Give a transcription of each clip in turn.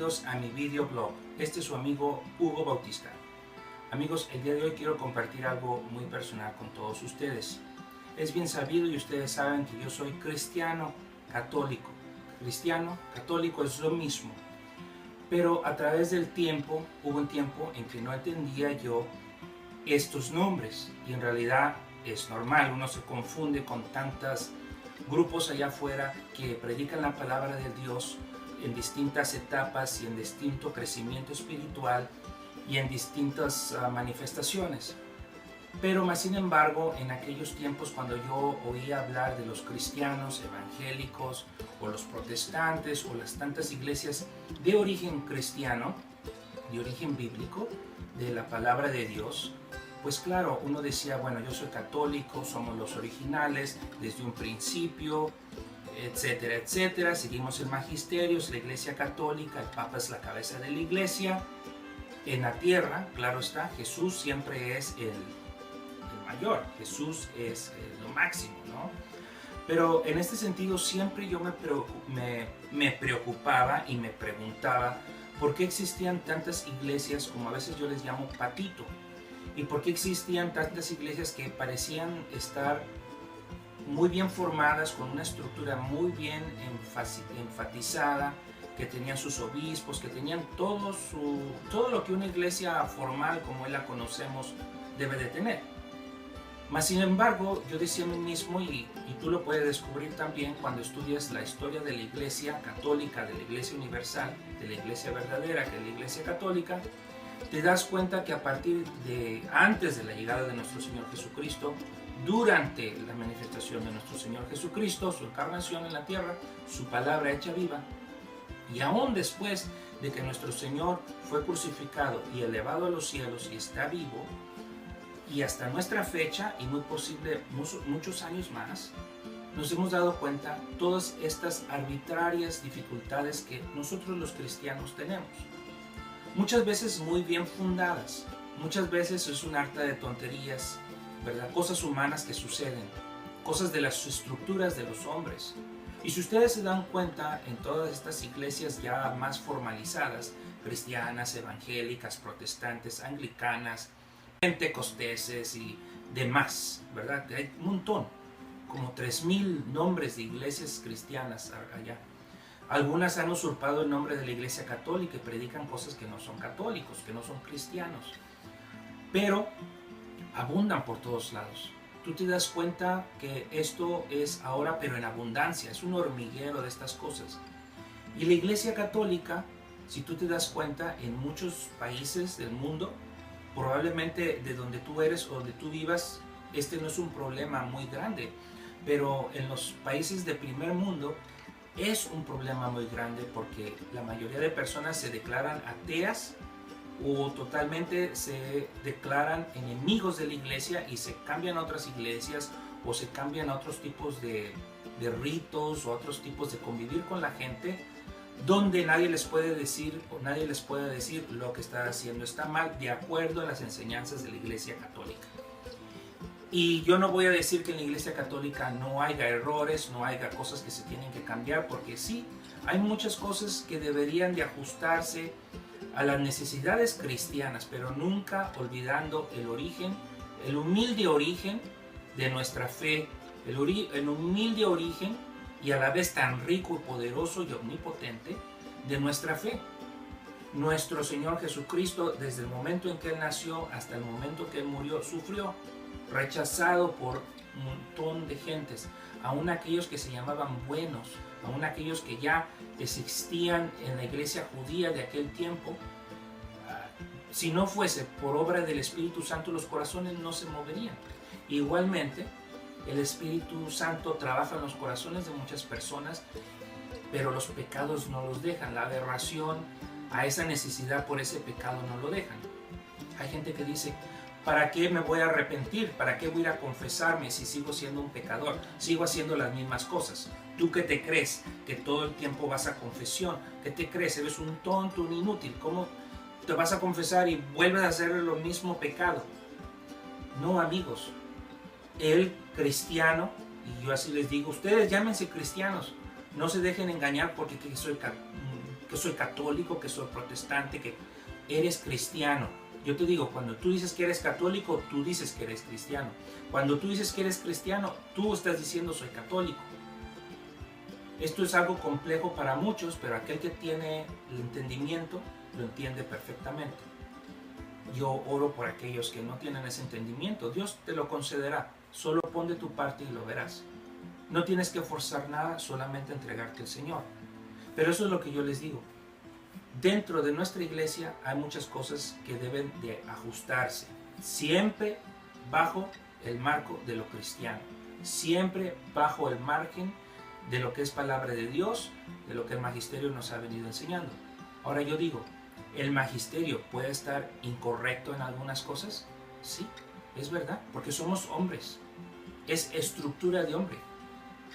bienvenidos a mi videoblog. Este es su amigo Hugo Bautista. Amigos, el día de hoy quiero compartir algo muy personal con todos ustedes. Es bien sabido y ustedes saben que yo soy cristiano católico. Cristiano católico es lo mismo. Pero a través del tiempo, hubo un tiempo en que no entendía yo estos nombres. Y en realidad es normal, uno se confunde con tantos grupos allá afuera que predican la palabra de Dios en distintas etapas y en distinto crecimiento espiritual y en distintas manifestaciones. Pero más sin embargo, en aquellos tiempos cuando yo oía hablar de los cristianos evangélicos o los protestantes o las tantas iglesias de origen cristiano, de origen bíblico, de la palabra de Dios, pues claro, uno decía, bueno, yo soy católico, somos los originales desde un principio, etcétera, etcétera. Seguimos el magisterio, es la iglesia católica, el papa es la cabeza de la iglesia. En la tierra, claro está, Jesús siempre es el mayor, Jesús es lo máximo, ¿no? Pero en este sentido siempre yo me preocupaba y me preguntaba por qué existían tantas iglesias, como a veces yo les llamo patito, y por qué existían tantas iglesias que parecían estar muy bien formadas, con una estructura muy bien enfatizada, que tenían sus obispos, que tenían todo lo que una iglesia formal como hoy la conocemos debe de tener. Mas sin embargo, yo decía a mí mismo, y tú lo puedes descubrir también cuando estudias la historia de la iglesia católica, de la iglesia universal, de la iglesia verdadera, que es la iglesia católica, te das cuenta que a partir de antes de la llegada de nuestro Señor Jesucristo, durante la manifestación de nuestro Señor Jesucristo, su encarnación en la tierra, su palabra hecha viva, y aún después de que nuestro Señor fue crucificado y elevado a los cielos y está vivo, y hasta nuestra fecha, y muy posible muchos años más, nos hemos dado cuenta todas estas arbitrarias dificultades que nosotros los cristianos tenemos. Muchas veces muy bien fundadas, muchas veces es un harta de tonterías, ¿verdad? Cosas humanas que suceden, cosas de las estructuras de los hombres. Y si ustedes se dan cuenta en todas estas iglesias ya más formalizadas, cristianas, evangélicas, protestantes, anglicanas, pentecosteses y demás, ¿verdad? Hay un montón, como 3000 nombres de iglesias cristianas allá. Algunas han usurpado el nombre de la iglesia católica y predican cosas que no son católicos, que no son cristianos, pero abundan por todos lados. Tú te das cuenta que esto es ahora, pero en abundancia, es un hormiguero de estas cosas. Y la iglesia católica, si tú te das cuenta, en muchos países del mundo, probablemente de donde tú eres o donde tú vivas, este no es un problema muy grande, pero en los países de primer mundo es un problema muy grande porque la mayoría de personas se declaran ateas o totalmente se declaran enemigos de la iglesia y se cambian a otras iglesias o se cambian a otros tipos de ritos o a otros tipos de convivir con la gente, donde nadie les puede decir o nadie les puede decir lo que está haciendo está mal, de acuerdo a las enseñanzas de la iglesia católica. Y yo no voy a decir que en la iglesia católica no haya errores, no haya cosas que se tienen que cambiar, porque sí, hay muchas cosas que deberían de ajustarse a las necesidades cristianas, pero nunca olvidando el origen, el humilde origen de nuestra fe, el humilde origen y a la vez tan rico y poderoso y omnipotente de nuestra fe. Nuestro Señor Jesucristo, desde el momento en que Él nació hasta el momento que Él murió, sufrió, rechazado por un montón de gentes, aún aquellos que se llamaban buenos, aún aquellos que ya existían en la iglesia judía de aquel tiempo. Si no fuese por obra del Espíritu Santo, los corazones no se moverían. Igualmente, el Espíritu Santo trabaja en los corazones de muchas personas, pero los pecados no los dejan. La aberración a esa necesidad por ese pecado no lo dejan. Hay gente que dice, ¿para qué me voy a arrepentir? ¿Para qué voy a ir a confesarme si sigo siendo un pecador? Sigo haciendo las mismas cosas. ¿Tú qué te crees? ¿Que todo el tiempo vas a confesión? ¿Qué te crees? Eres un tonto, un inútil. ¿Cómo te vas a confesar y vuelves a hacer lo mismo pecado? No, amigos. El cristiano, y yo así les digo, ustedes llámense cristianos, no se dejen engañar porque soy que soy católico, que soy protestante, que eres cristiano. Yo te digo, cuando tú dices que eres católico, tú dices que eres cristiano. Cuando tú dices que eres cristiano, tú estás diciendo soy católico. Esto es algo complejo para muchos, pero aquel que tiene el entendimiento lo entiende perfectamente. Yo oro por aquellos que no tienen ese entendimiento. Dios te lo concederá. Solo pon de tu parte y lo verás. No tienes que forzar nada, solamente entregarte al Señor. Pero eso es lo que yo les digo. Dentro de nuestra iglesia hay muchas cosas que deben de ajustarse. Siempre bajo el marco de lo cristiano. Siempre bajo el margen de lo que es palabra de Dios, de lo que el magisterio nos ha venido enseñando. Ahora yo digo, ¿el magisterio puede estar incorrecto en algunas cosas? Sí, es verdad, porque somos hombres. Es estructura de hombre.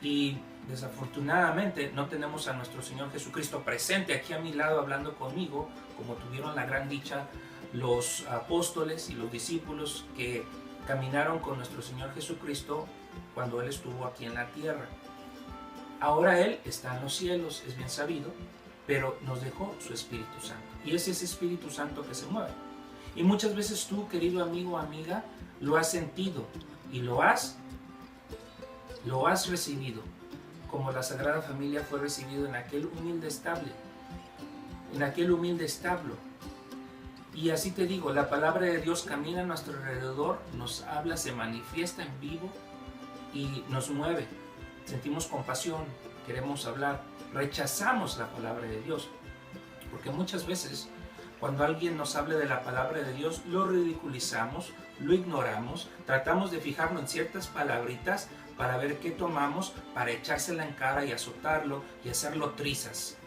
Y desafortunadamente no tenemos a nuestro Señor Jesucristo presente aquí a mi lado hablando conmigo, como tuvieron la gran dicha los apóstoles y los discípulos que caminaron con nuestro Señor Jesucristo cuando Él estuvo aquí en la tierra. Ahora Él está en los cielos, es bien sabido, pero nos dejó su Espíritu Santo. Y es ese Espíritu Santo que se mueve. Y muchas veces tú, querido amigo o amiga, lo has sentido y lo has recibido, como la Sagrada Familia fue recibido en aquel humilde establo. Y así te digo, la palabra de Dios camina a nuestro alrededor, nos habla, se manifiesta en vivo y nos mueve. Sentimos compasión, queremos hablar, rechazamos la palabra de Dios. Porque muchas veces cuando alguien nos hable de la palabra de Dios, lo ridiculizamos, lo ignoramos, tratamos de fijarnos en ciertas palabritas para ver qué tomamos, para echársela en cara y azotarlo y hacerlo trizas.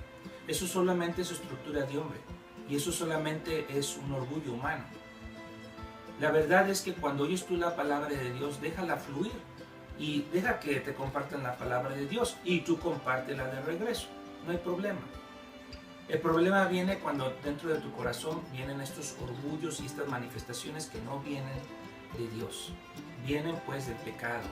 Eso solamente es estructura de hombre y eso solamente es un orgullo humano. La verdad es que cuando oyes tú la palabra de Dios, déjala fluir y deja que te compartan la palabra de Dios y tú compártela de regreso, no hay problema. El problema viene cuando dentro de tu corazón vienen estos orgullos y estas manifestaciones que no vienen de Dios, vienen pues del pecado.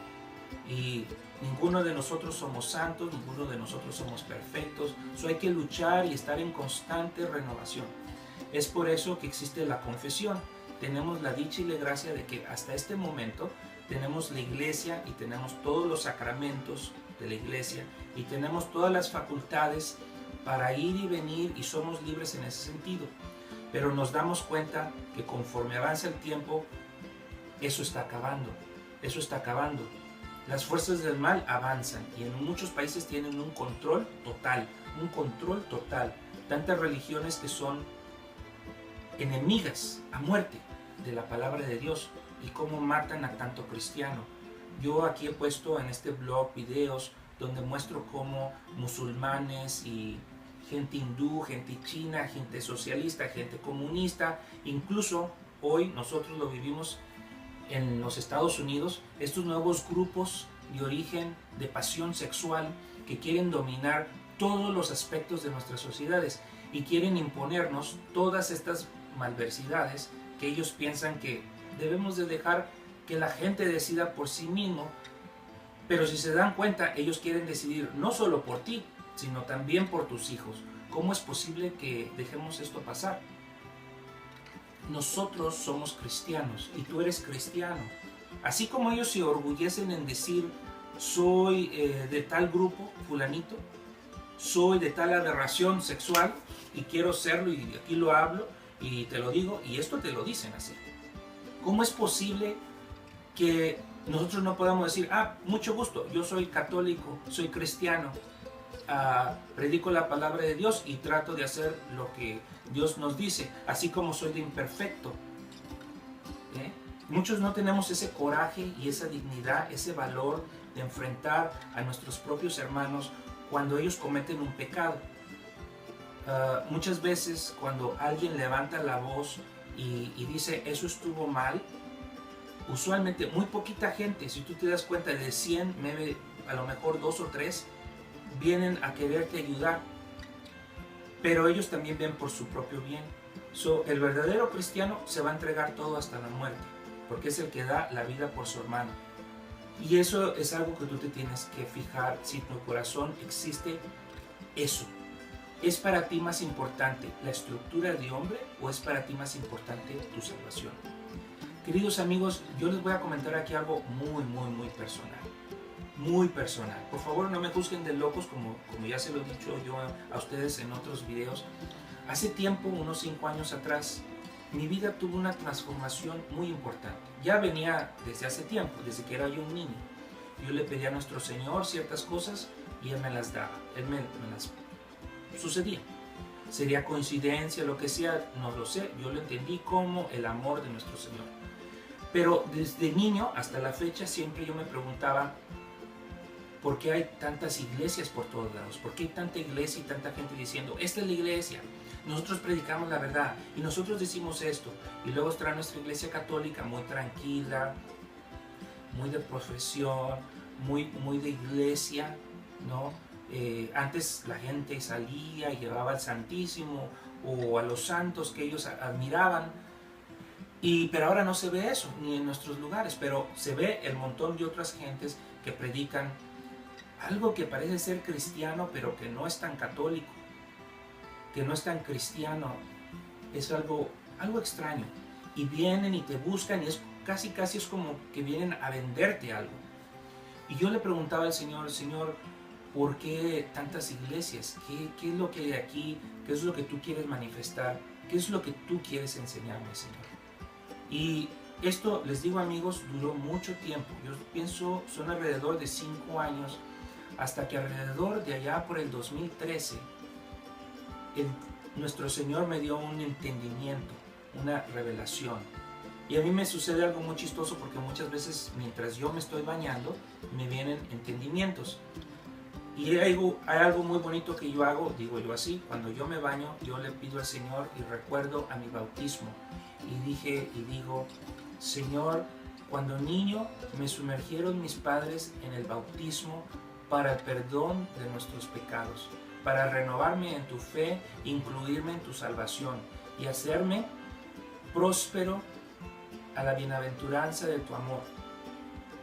Y ninguno de nosotros somos santos, ninguno de nosotros somos perfectos, so hay que luchar y estar en constante renovación. Es por eso que existe la confesión. Tenemos la dicha y la gracia de que hasta este momento tenemos la iglesia y tenemos todos los sacramentos de la iglesia y tenemos todas las facultades para ir y venir y somos libres en ese sentido. Pero nos damos cuenta que conforme avanza el tiempo, eso está acabando. Las fuerzas del mal avanzan y en muchos países tienen un control total. Tantas religiones que son enemigas a muerte de la palabra de Dios y cómo matan a tanto cristiano. Yo aquí he puesto en este blog videos donde muestro cómo musulmanes y gente hindú, gente china, gente socialista, gente comunista, incluso hoy nosotros lo vivimos en los Estados Unidos, estos nuevos grupos de origen, de pasión sexual, que quieren dominar todos los aspectos de nuestras sociedades y quieren imponernos todas estas malversidades que ellos piensan que debemos de dejar que la gente decida por sí mismo, pero si se dan cuenta, ellos quieren decidir no solo por ti, sino también por tus hijos. ¿Cómo es posible que dejemos esto pasar? Nosotros somos cristianos y tú eres cristiano. Así como ellos se orgullecen en decir, soy de tal grupo, fulanito, soy de tal aberración sexual y quiero serlo y aquí lo hablo y te lo digo y esto te lo dicen así. ¿Cómo es posible que nosotros no podamos decir, mucho gusto, yo soy católico, soy cristiano, predico la palabra de Dios y trato de hacer lo que Dios nos dice, así como soy de imperfecto? Muchos no tenemos ese coraje y esa dignidad, ese valor de enfrentar a nuestros propios hermanos cuando ellos cometen un pecado. Muchas veces cuando alguien levanta la voz y dice eso estuvo mal, usualmente muy poquita gente, si tú te das cuenta de 100, a lo mejor 2 o 3 vienen a quererte ayudar, pero ellos también ven por su propio bien. El verdadero cristiano se va a entregar todo hasta la muerte, porque es el que da la vida por su hermano. Y eso es algo que tú te tienes que fijar, si en tu corazón existe eso. ¿Es para ti más importante la estructura de hombre o es para ti más importante tu salvación? Queridos amigos, yo les voy a comentar aquí algo muy personal. Muy personal. Por favor, no me juzguen de locos como ya se lo he dicho yo a ustedes en otros videos. Hace tiempo, unos 5 años atrás, mi vida tuvo una transformación muy importante. Ya venía desde hace tiempo, desde que era yo un niño. Yo le pedía a nuestro Señor ciertas cosas y Él me las daba. Él me las sucedía. Sería coincidencia, lo que sea, no lo sé. Yo lo entendí como el amor de nuestro Señor. Pero desde niño hasta la fecha siempre yo me preguntaba ¿por qué hay tantas iglesias por todos lados? ¿Por qué hay tanta iglesia y tanta gente diciendo, esta es la iglesia? Nosotros predicamos la verdad y nosotros decimos esto. Y luego está nuestra iglesia católica muy tranquila, muy de profesión, muy de iglesia, ¿no? Antes la gente salía y llevaba al Santísimo o a los santos que ellos admiraban. Pero ahora no se ve eso, ni en nuestros lugares, pero se ve el montón de otras gentes que predican algo que parece ser cristiano, pero que no es tan católico, que no es tan cristiano. Es algo extraño. Y vienen y te buscan y es casi es como que vienen a venderte algo. Y yo le preguntaba al Señor, Señor, ¿por qué tantas iglesias? ¿Qué es lo que hay aquí? ¿Qué es lo que tú quieres manifestar? ¿Qué es lo que tú quieres enseñarme, Señor? Y esto, les digo amigos, duró mucho tiempo. Yo pienso, son alrededor de 5 años, hasta que alrededor de allá por el 2013, nuestro Señor me dio un entendimiento, una revelación. Y a mí me sucede algo muy chistoso porque muchas veces mientras yo me estoy bañando, me vienen entendimientos. Y hay algo muy bonito que yo hago, digo yo así, cuando yo me baño, yo le pido al Señor y recuerdo a mi bautismo. Y digo, Señor, cuando niño me sumergieron mis padres en el bautismo para el perdón de nuestros pecados, para renovarme en tu fe, incluirme en tu salvación y hacerme próspero a la bienaventuranza de tu amor,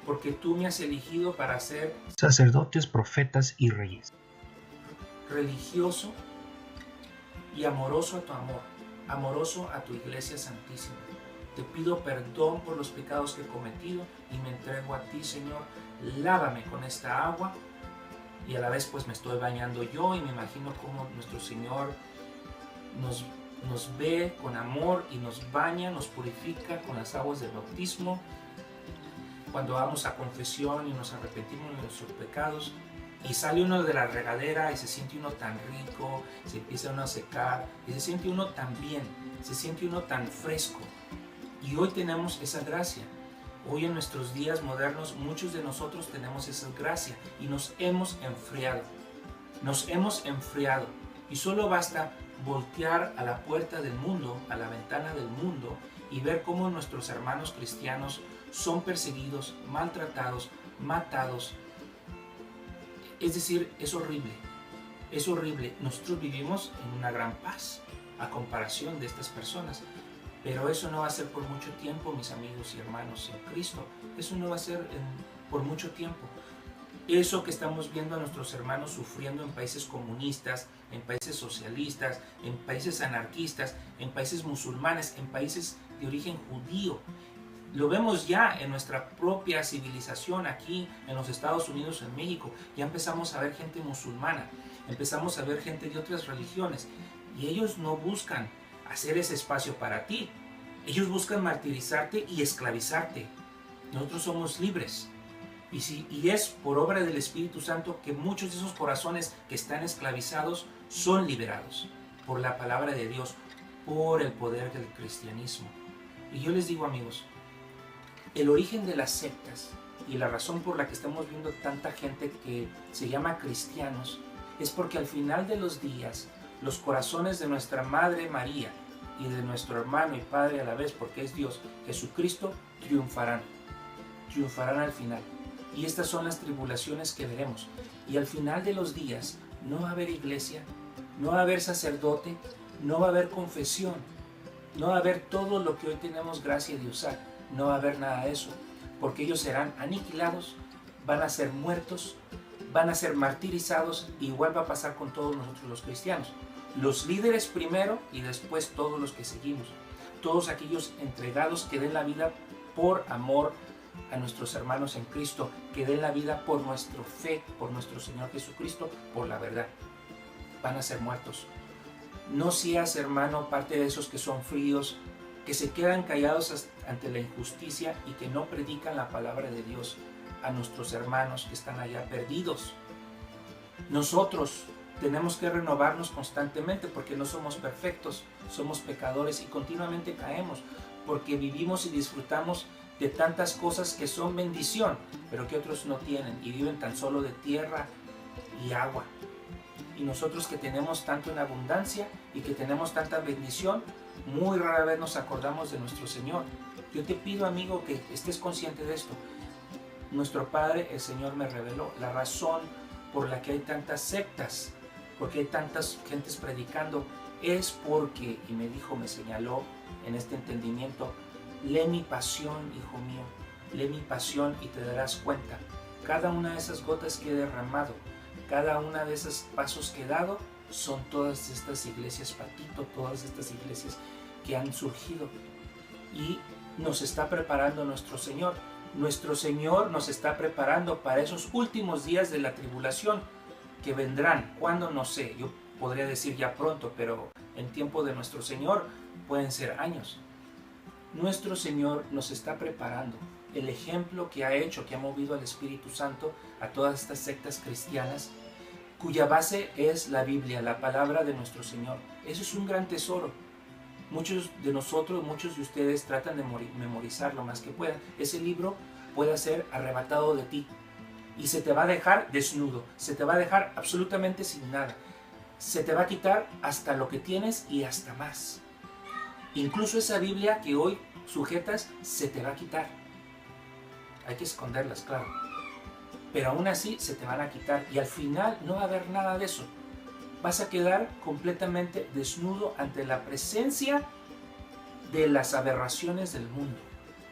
porque tú me has elegido para ser sacerdotes, profetas y reyes, religioso y amoroso a tu amor, amoroso a tu iglesia santísima. Te pido perdón por los pecados que he cometido y me entrego a ti, Señor. Lávame con esta agua. Y a la vez pues me estoy bañando yo y me imagino cómo nuestro Señor nos ve con amor y nos baña, nos purifica con las aguas del bautismo. Cuando vamos a confesión y nos arrepentimos de nuestros pecados y sale uno de la regadera y se siente uno tan rico, se empieza uno a secar y se siente uno tan bien, se siente uno tan fresco. Y hoy tenemos esa gracia. Hoy en nuestros días modernos muchos de nosotros tenemos esa gracia y nos hemos enfriado. Nos hemos enfriado y solo basta voltear a la puerta del mundo, a la ventana del mundo y ver cómo nuestros hermanos cristianos son perseguidos, maltratados, matados. Es decir, es horrible, es horrible. Nosotros vivimos en una gran paz a comparación de estas personas. Pero eso no va a ser por mucho tiempo, mis amigos y hermanos en Cristo. Eso no va a ser por mucho tiempo. Eso que estamos viendo a nuestros hermanos sufriendo en países comunistas, en países socialistas, en países anarquistas, en países musulmanes, en países de origen judío. Lo vemos ya en nuestra propia civilización aquí en los Estados Unidos, en México. Ya empezamos a ver gente musulmana, empezamos a ver gente de otras religiones. Y ellos no buscan hacer ese espacio para ti. Ellos buscan martirizarte y esclavizarte. Nosotros somos libres. Y es por obra del Espíritu Santo que muchos de esos corazones que están esclavizados son liberados por la palabra de Dios, por el poder del cristianismo. Y yo les digo, amigos, el origen de las sectas y la razón por la que estamos viendo tanta gente que se llama cristianos es porque al final de los días los corazones de nuestra Madre María y de nuestro hermano y Padre a la vez, porque es Dios, Jesucristo, triunfarán al final. Y estas son las tribulaciones que veremos. Y al final de los días no va a haber iglesia, no va a haber sacerdote, no va a haber confesión, no va a haber todo lo que hoy tenemos gracia de usar. No va a haber nada de eso, porque ellos serán aniquilados, van a ser muertos, van a ser martirizados, igual va a pasar con todos nosotros los cristianos. Los líderes primero y después todos los que seguimos. Todos aquellos entregados que den la vida por amor a nuestros hermanos en Cristo, que den la vida por nuestra fe, por nuestro Señor Jesucristo, por la verdad. Van a ser muertos. No seas, hermano, parte de esos que son fríos, que se quedan callados ante la injusticia y que no predican la palabra de Dios a nuestros hermanos que están allá perdidos. Nosotros tenemos que renovarnos constantemente porque no somos perfectos, somos pecadores y continuamente caemos porque vivimos y disfrutamos de tantas cosas que son bendición, pero que otros no tienen y viven tan solo de tierra y agua. Y nosotros que tenemos tanto en abundancia y que tenemos tanta bendición, muy rara vez nos acordamos de nuestro Señor. Yo te pido, amigo, que estés consciente de esto. Nuestro Padre, el Señor, me reveló la razón por la que hay tantas sectas, porque hay tantas gentes predicando, es porque, y me dijo, me señaló en este entendimiento, lee mi pasión, hijo mío, lee mi pasión y te darás cuenta. Cada una de esas gotas que he derramado, cada una de esos pasos que he dado, son todas estas iglesias patito, todas estas iglesias que han surgido. Y nos está preparando nuestro Señor. Nuestro Señor nos está preparando para esos últimos días de la tribulación que vendrán. ¿Cuándo? No sé. Yo podría decir ya pronto, pero en tiempo de nuestro Señor pueden ser años. Nuestro Señor nos está preparando. El ejemplo que ha hecho, que ha movido al Espíritu Santo a todas estas sectas cristianas, cuya base es la Biblia, la palabra de nuestro Señor. Eso es un gran tesoro. Muchos de nosotros, muchos de ustedes tratan de memorizar lo más que puedan. Ese libro puede ser arrebatado de ti y se te va a dejar desnudo, se te va a dejar absolutamente sin nada. Se te va a quitar hasta lo que tienes y hasta más. Incluso esa Biblia que hoy sujetas se te va a quitar. Hay que esconderlas, claro. Pero aún así se te van a quitar y al final no va a haber nada de eso. Vas a quedar completamente desnudo ante la presencia de las aberraciones del mundo.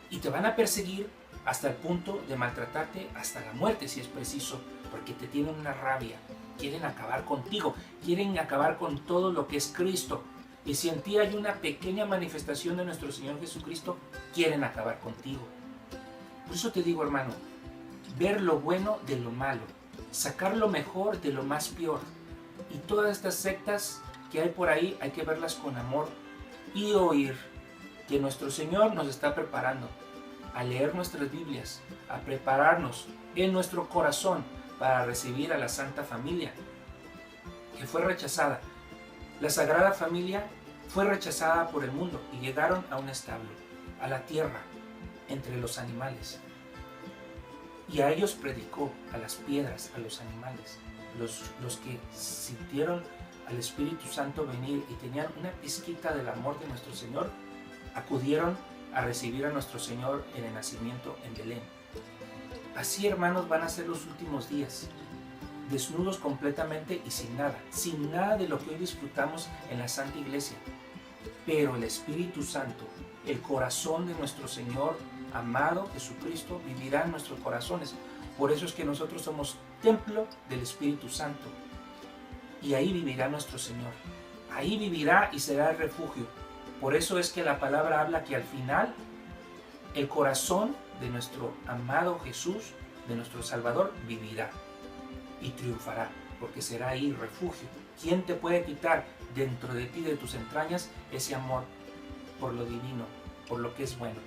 Y te van a perseguir hasta el punto de maltratarte hasta la muerte si es preciso, porque te tienen una rabia. Quieren acabar contigo, quieren acabar con todo lo que es Cristo. Y si en ti hay una pequeña manifestación de nuestro Señor Jesucristo, quieren acabar contigo. Por eso te digo, hermano, ver lo bueno de lo malo, sacar lo mejor de lo más peor. Y todas estas sectas que hay por ahí hay que verlas con amor y oír que nuestro Señor nos está preparando a leer nuestras Biblias, a prepararnos en nuestro corazón para recibir a la Santa Familia, que fue rechazada. La Sagrada Familia fue rechazada por el mundo y llegaron a un establo, a la tierra, entre los animales. Y a ellos predicó, a las piedras, a los animales. Los que sintieron al Espíritu Santo venir y tenían una pizquita del amor de nuestro Señor, acudieron a recibir a nuestro Señor en el nacimiento en Belén. Así, hermanos, van a ser los últimos días, desnudos completamente y sin nada de lo que hoy disfrutamos en la Santa Iglesia. Pero el Espíritu Santo, el corazón de nuestro Señor amado Jesucristo, vivirá en nuestros corazones. Por eso es que nosotros somos templo del Espíritu Santo. Y ahí vivirá nuestro Señor. Ahí vivirá y será el refugio. Por eso es que la palabra habla que al final el corazón de nuestro amado Jesús, de nuestro Salvador, vivirá y triunfará, porque será ahí refugio. ¿Quién te puede quitar dentro de ti, de tus entrañas, ese amor por lo divino, por lo que es bueno?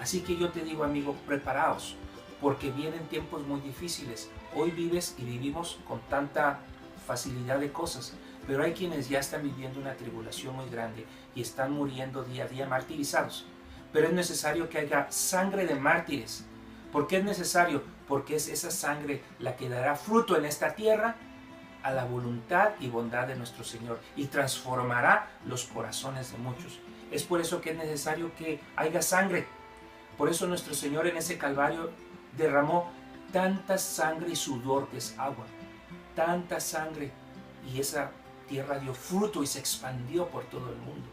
Así que yo te digo, amigo, preparaos, porque vienen tiempos muy difíciles. Hoy vives y vivimos con tanta facilidad de cosas, pero hay quienes ya están viviendo una tribulación muy grande y están muriendo día a día martirizados. Pero es necesario que haya sangre de mártires. ¿Por qué es necesario? Porque es esa sangre la que dará fruto en esta tierra a la voluntad y bondad de nuestro Señor y transformará los corazones de muchos. Es por eso que es necesario que haya sangre. Por eso nuestro Señor en ese Calvario derramó tanta sangre y sudor, que es agua, tanta sangre, y esa tierra dio fruto y se expandió por todo el mundo.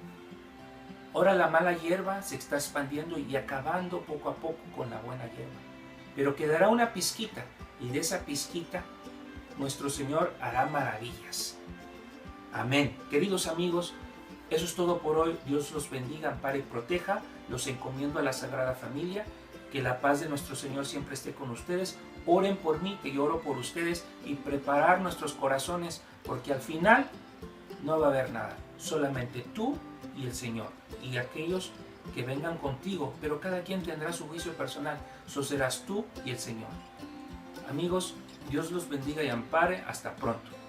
Ahora la mala hierba se está expandiendo y acabando poco a poco con la buena hierba. Pero quedará una pizquita, y de esa pizquita nuestro Señor hará maravillas. Amén. Queridos amigos, eso es todo por hoy. Dios los bendiga, ampare y proteja. Los encomiendo a la Sagrada Familia. Que la paz de nuestro Señor siempre esté con ustedes. Oren por mí, que yo oro por ustedes, y preparar nuestros corazones, porque al final no va a haber nada. Solamente tú y el Señor, y aquellos que vengan contigo, pero cada quien tendrá su juicio personal. Eso serás tú y el Señor. Amigos, Dios los bendiga y ampare. Hasta pronto.